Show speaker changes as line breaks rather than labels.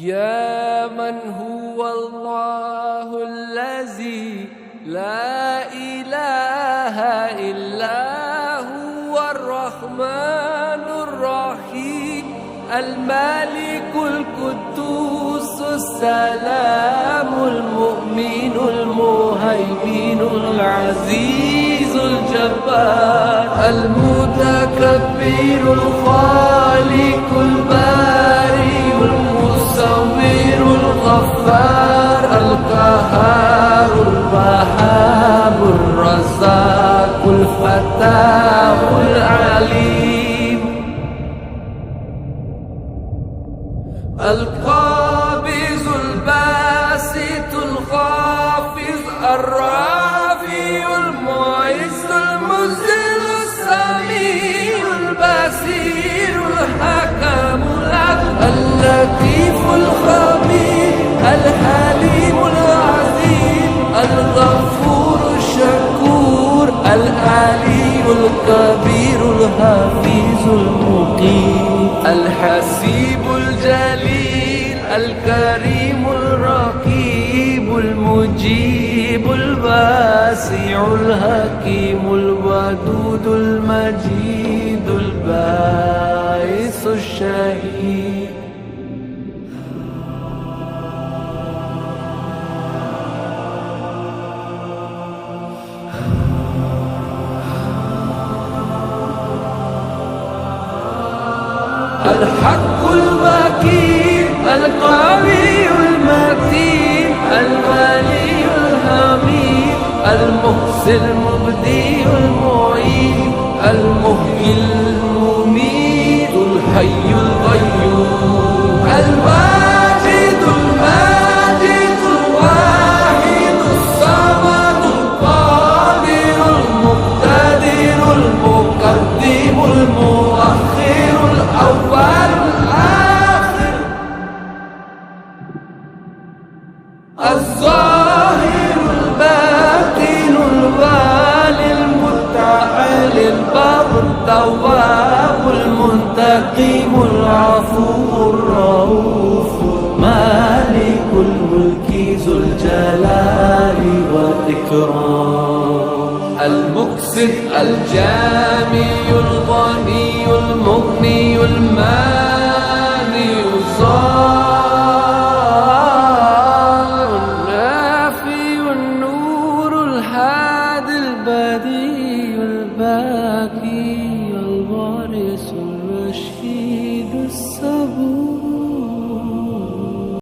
يا من هو الله الذي لا إله إلا هو الرحمن الرحيم الملك القدوس السلام المؤمن المهيمن العزيز الجبار المتكبر الخالق البارئ المصور الغفار القهار الوهاب الرزاق الفتاح العليم القابض الباسط الخافض الرافع المعز المذل السميع البصير الحكم العدل اللطيف الخبير الحليم العظيم الغفور الشكور العلي الكبير الحفيظ المقيم الحسيب الجليل الكريم الرقيب المجيب الواسع الحكيم الودود المجيد الباعث الشهيد الحق الوكيل القوي المتين الولي الحميد المحسن المبدي المعيد المحيي المميت الحي القيوم الواجد الماجد الواحد الصمد القادر المقتدر المقدم المؤخر الأول الآخر الظاهر الباطن الوالي المتعال البر التواب المنتقم العفو الرؤوف مالك الملك ذو الجلال والإكرام المقسط الجامع الغني المغني المانع الظاهر النافي النور الهادي البديع الباقي الوارث الرشيد السلام